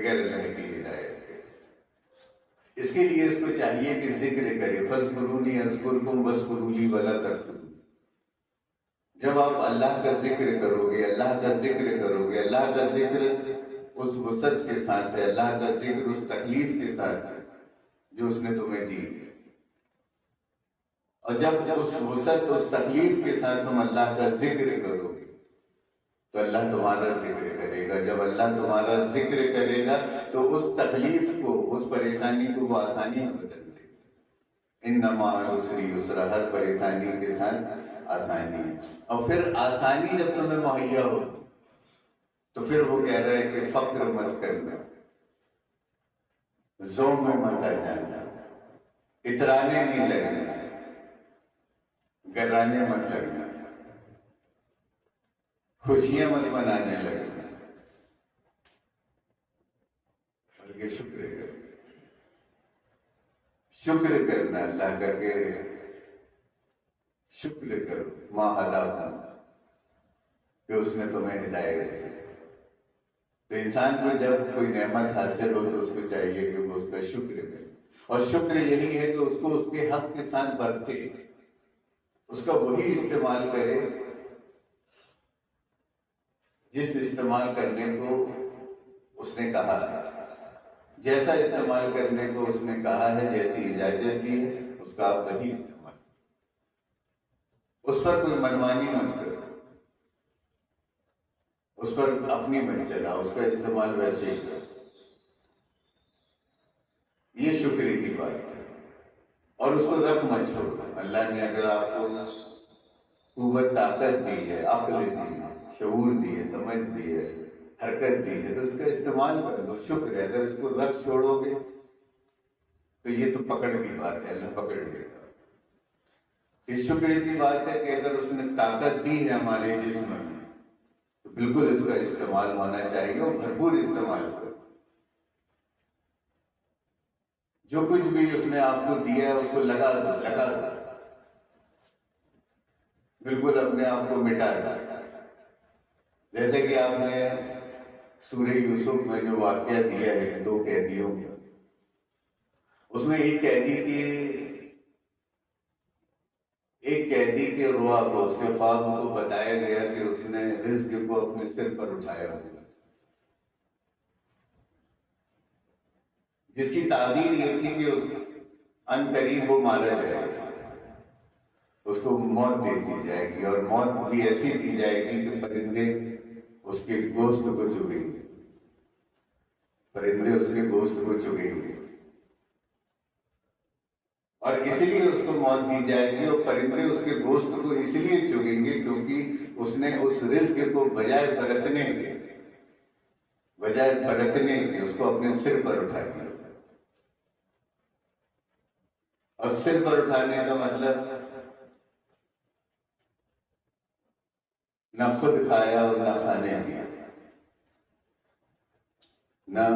بغیر اللہ کی ہدایت کے۔ اس کے لیے اس کو چاہیے کہ ذکر کرے، فاذکرونی اذکرکم واشکروا لی ولا تکفرون۔ جب آپ اللہ کا ذکر کرو گے، اللہ کا ذکر کرو گے، اللہ کا ذکر اس وسعت کے ساتھ ہے، اللہ کا ذکر اس تکلیف کے ساتھ ہے جو اس نے تمہیں دی ہے، اور جب اس وسعت اس تکلیف کے ساتھ تم اللہ کا ذکر کرو گے تو اللہ تمہارا ذکر کرے گا۔ جب اللہ تمہارا ذکر کرے گا تو اس تکلیف کو، اس پریشانی کو وہ آسانی میں بدل دے گا۔ ان مع العسر یسرا، ہر پریشانی کے ساتھ آسانی ہے۔ اور پھر آسانی جب تمہیں مہیا ہو تو پھر وہ کہہ رہا ہے کہ فقر مت کرنا، زوم میں مت آ جانا، اترانے نہیں لگنا، گرانے مت لگنا، خوشیاں مت منانے لگنا، بلکہ شکر کرنا، شکر کرنا، اللہ کا کہ شکر کرو ما ہداکم، کہ اس نے تمہیں ہدایت دی۔ تو انسان کو جب کوئی نعمت حاصل ہو تو اس کو چاہیے کہ وہ اس کا شکر کرے، اور شکر یہی ہے کہ اس کو اس کے حق کے ساتھ برتے، اس کا وہی استعمال کرے جس استعمال کرنے کو اس نے کہا ہے، جیسا استعمال کرنے کو اس نے کہا ہے، جیسی اجازت دی ہے اس کا آپ وہی استعمال، اس پر کوئی منمانی مت کرو، اس پر اپنی مت چلا، اس کا استعمال ویسے ہی کرو۔ یہ شکر کی بات ہے، اور اس کو رکھ مت چھوڑو۔ اللہ نے اگر آپ کو قوت طاقت دی ہے، عقل دی ہے، شعور دی ہے، سمجھ دی ہے، حرکت دی ہے، تو اس کا استعمال کر لو، شکر ہے۔ اگر اس کو رکھ چھوڑو گے تو یہ تو پکڑ کی بات ہے، اللہ پکڑ لے گا۔ اس شکر کی بات ہے کہ اگر اس نے طاقت دی ہے ہمارے جسم میں تو بالکل اس کا استعمال ہونا چاہیے، اور بھرپور استعمال کرو۔ جو کچھ بھی اس نے آپ کو دیا ہے اس کو لگا دو، لگا دو، بالکل اپنے آپ کو مٹا دو۔ جیسے کہ آپ نے سورہ یوسف میں جو واقعہ دیا ہے 2 قیدیوں کا، اس میں ایک قیدی کے روا کو، اس کے خواب کو بتایا گیا کہ اس نے رزق کو اپنے سر پر اٹھایا ہوا، جس کی تعبیر یہ تھی کہ ان قریب وہ مارا جائے گا، اس کو موت دے دی جائے گی، اور موت بھی ایسی دی جائے گی کہ پرندے اس کے گوشت کو چگیں گے، پرندے اس کے گوشت کو چگیں گے، اور اس لیے اس کو موت دی جائے گی، اور پرندے اس کے گوشت کو اس لیے چگیں گے کیونکہ اس نے اس رزق کو بجائے برتنے کے اس کو اپنے سر پر اٹھا دیا۔ اور سر پر اٹھانے کا مطلب نہ خود کھایا اور نہ کھانے دیا، نہ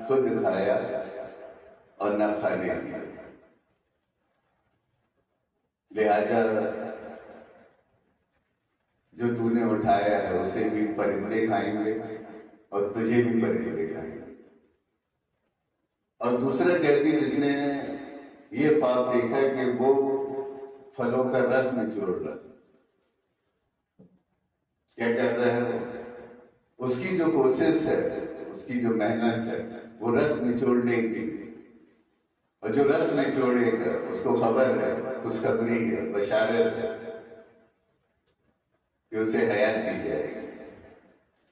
خود کھایا اور نہ کھانے دیا۔ لہذا جو تو نے اٹھایا ہے اسے بھی پرندے کھائیں گے اور تجھے بھی پرندے کھائیں گے۔ اور دوسرا قیدی جس نے یہ خواب دیکھا کہ وہ پھلوں کا رس نچوڑ رہا، کیا کر رہا ہے؟ اس کی جو کوشش ہے، اس کی جو محنت ہے وہ رس نچوڑنے کی، اور جو رس نچوڑے گا اس کو خبر ہے، خوشخبری ہے، بشارت ہے کہ اسے حیات دی جائے گی،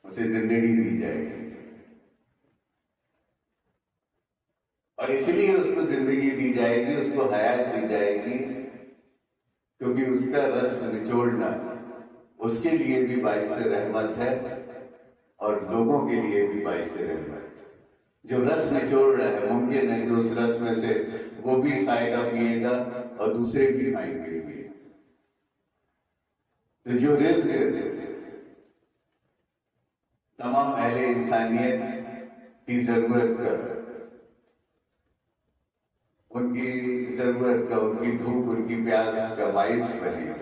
اسے زندگی دی جائے گی، اور اس لیے اس کو زندگی دی جائے گی، اس کو حیات دی جائے گی کیونکہ اس کا رس نچوڑنا اس کے لیے بھی باعث رحمت ہے اور لوگوں کے لیے بھی باعث رحمت ہے۔ جو رس نچوڑ رہا ہے ممکن ہے کہ اس رس میں سے وہ بھی کھائے گا، پیے گا، اور دوسرے بھی کھائیں گے بھی۔ تو جو رزق تمام اہل انسانیت کی ضرورت کا، ان کی ضرورت کا، ان کی بھوک، ان کی پیاس کا باعث بنے گا،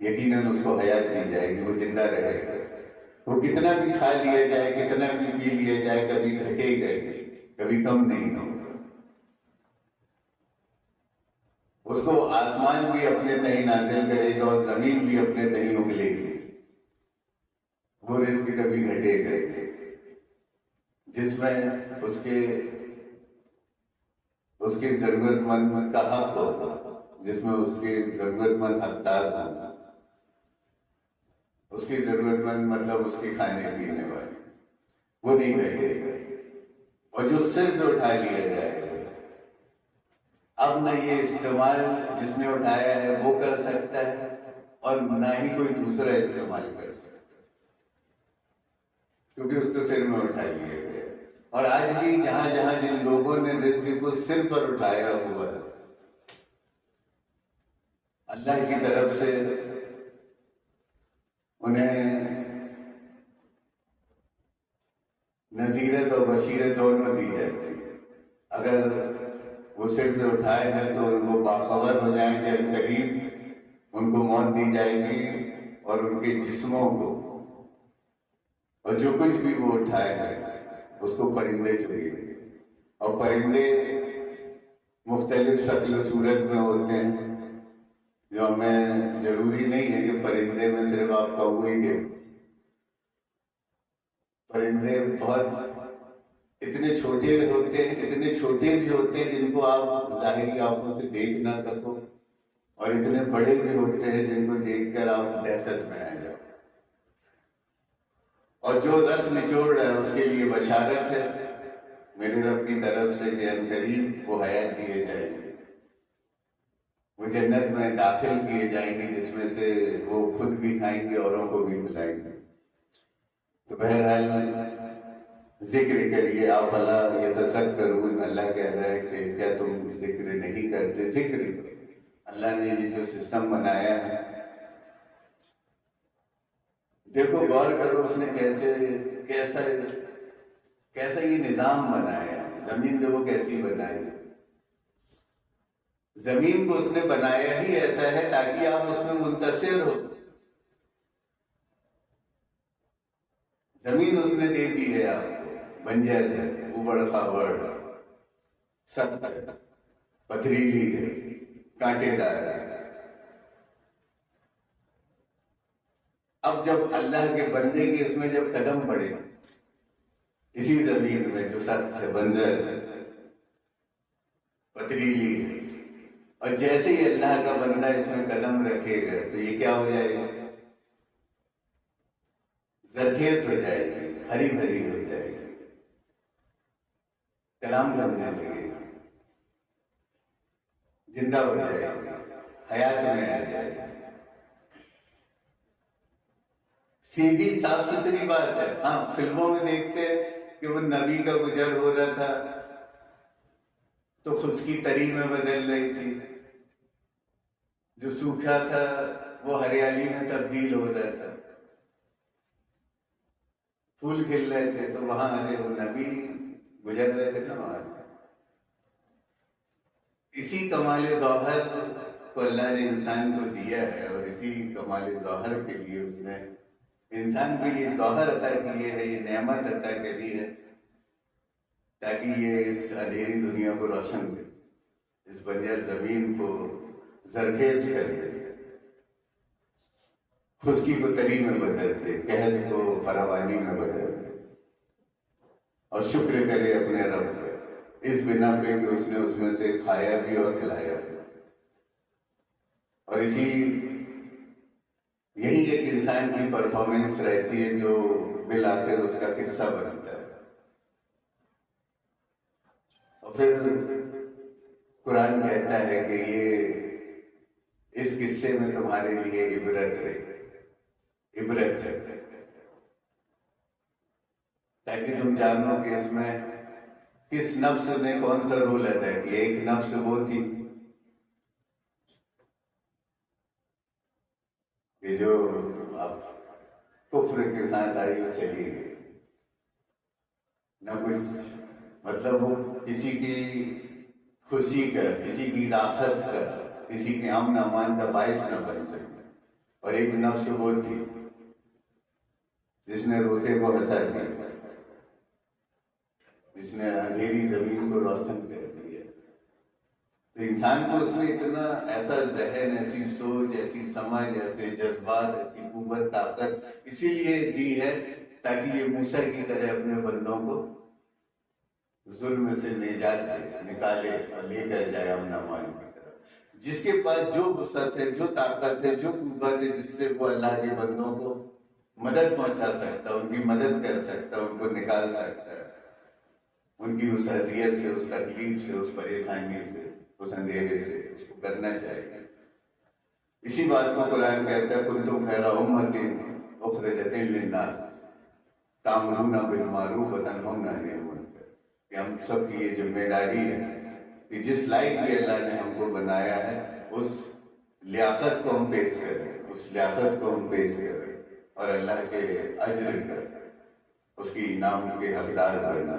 یقیناً اس کو حیات دی جائے گی، وہ زندہ رہے گا۔ وہ کتنا بھی کھا لیا جائے، کتنا بھی پی لیا جائے، کبھی گھٹے گا ہی، کبھی کم نہیں ہوگا۔ اس کو آسمان بھی اپنے تہیں نازل کرے گا اور زمین بھی اپنے تہیں اگلے گی، وہ رزق کبھی گھٹے گا ہی۔ جس میں اس کے ضرورت مند کا حق ہوگا، جس میں اس کے ضرورت مند حقدار ہوگا، اس کی ضرورت مند مطلب اس کے کھانے پینے والے، وہ نہیں گھٹے گا۔ اور جو صرف اٹھا لیا جائے گا، اب نہ یہ استعمال جس نے اٹھایا ہے وہ کر سکتا ہے اور نہ ہی کوئی دوسرا استعمال کر سکتا ہے، کیونکہ اس کو سر میں اٹھا لیا گیا۔ اور آج بھی جہاں جہاں جن لوگوں نے رزق کو سر پر اٹھایا ہوا ہے، اللہ کی طرف سے انہیں نصیحت اور بصیرت دونوں دی جاتی ہے۔ اگر وہ سر پہ اٹھائے ہیں تو وہ باخبر ہو جائیں گے، قریب ان کو موت دی جائے گی اور ان کے جسموں کو اور جو کچھ بھی وہ اٹھائے ہیں اس کو پرندے چریں گے۔ اور پرندے مختلف شکل و صورت میں ہوتے ہیں، جو ہمیں ضروری نہیں ہے کہ پرندے میں صرف آپ کوے ہی دیکھیں۔ پرندے بہت اتنے چھوٹے ہوتے ہیں، اتنے چھوٹے بھی ہوتے ہیں جن کو آپ ظاہری آنکھوں سے دیکھ نہ سکو، اور اتنے بڑے بھی ہوتے ہیں جن کو دیکھ کر آپ دہشت میں آ جاؤ۔ اور جو رس نچوڑ ہے اس کے لیے بشارت ہے میرے رب کی طرف سے کہ ان قریب وہ حیات دیے جائیں گے، وہ جنت میں داخل کیے جائیں گے، جس میں سے وہ خود بھی کھائیں گے، اوروں کو بھی کھلائیں گے۔ تو بہرحال ذکر کریے، افلا یتذکرون، اللہ کہہ رہا ہے کہ کیا تم ذکر نہیں کرتے؟ ذکر اللہ نے یہ جو سسٹم بنایا ہے، دیکھو غور کرو اس نے کیسا یہ نظام بنایا ہے۔ زمین دیکھو کیسی بنائی، زمین کو اس نے بنایا ہی ایسا ہے تاکہ آپ اس میں منتصر ہو۔ زمین اس نے دے دی ہے آپ کو، بنجر ہے، اوبڑ کھابڑ، سخت ہے، پتھریلی ہے، کانٹے دار ہے۔ اب جب اللہ کے بندے کے اس میں جب قدم پڑے، اسی زمین میں جو سخت ہے، بنجر ہے، پتھریلی ہے، اور جیسے ہی اللہ کا بندہ اس میں قدم رکھے گا تو یہ کیا ہو جائے گا؟ زرخیز ہو جائے گی، ہری بھری ہو جائے گی، کلام لگنے لگے گا، زندہ ہو جائے گا، حیات میں آ جائے گا۔ سیدھی صاف ستھری بات ہے۔ ہاں فلموں میں دیکھتے کہ وہ نبی کا گزر ہو رہا تھا تو خشکی تری میں بدل رہی تھی، جو سوکھا تھا وہ ہریالی میں تبدیل ہو رہا تھا، پھول کھل رہے تھے تو وہاں وہ نبی گزر رہے تھے نا وہاں۔ اسی کمال ظاہر کو اللہ نے انسان کو دیا ہے، اور اسی کمال ظاہر کے لیے اس نے انسان کو یہ ظاہر عطا کی ہے، یہ نعمت عطا کری ہے تاکہ یہ اس اندھیری دنیا کو روشن کرے، اس بنجر زمین کو زرخیز کر دے، خشکی کو تری میں بدل دے، قحط کو فراوانی میں بدل دے، اور شکر کرے اپنے رب کا اس بنا پہ کہ اس نے اس میں سے کھایا بھی اور کھلایا بھی۔ اور یہی ایک انسان کی پرفارمنس رہتی ہے جو بالآخر اس کا قصہ بنتا ہے۔ اور پھر قرآن کہتا ہے کہ یہ اس قصے میں تمہارے لیے عبرت ہے، تاکہ تم جانو کہ اس میں کس نفس نے کون سا رول ادا کیا۔ ایک نفس وہ تھی کہ جو اب کفر کے ساتھ آئی اور چلی گئی، نہ کچھ مطلب وہ کسی کی خوشی کا، کسی کی راحت کا، کسی کے امن امان کا باعث نہ بن سکے۔ اور ایک نفس وہ تھی جس نے روتے کو ہنسا دیا، جس نے اندھیری زمین کو روشن کر دیا. تو انسان کو اس میں اتنا ایسا ذہن، ایسی سوچ، ایسی سمجھ، ایسے جذبات، ایسی قوت، طاقت اسی لیے دی ہے تاکہ یہ موسیٰ کی طرح اپنے بندوں کو ظلم سے نجات دے، نکالے اور لے کر جائے امن امان کی طرف. جس کے پاس جو وسعت ہے، جو طاقت ہے، جو قوت ہے، جس سے وہ اللہ کے بندوں کو مدد پہنچا سکتا ہے، ان کی مدد کر سکتا ہے، ان کو نکال سکتا ہے ان کی اس اذیت سے، اس تکلیف سے، اس پریشانی سے، اس اندھیرے سے، اس کو کرنا چاہیے. اسی بات کو قرآن کہتا ہے کنتم خیر امۃ اخرجت للناس تأمرون بالمعروف وتنہون عن المنکر. کہ ہم سب کی یہ ذمہ داری ہے کہ جس لائق بھی اللہ نے ہم کو بنایا ہے اس لیاقت کو ہم پیش کریں، اس لیاقت کو ہم پیش کریں اور اللہ کے اجر کا، اس کی انعام کے حقدار بننا،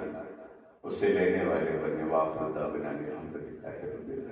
اس سے لینے والے بنے. وآخر دعوانا الحمدللہ رب العالمین.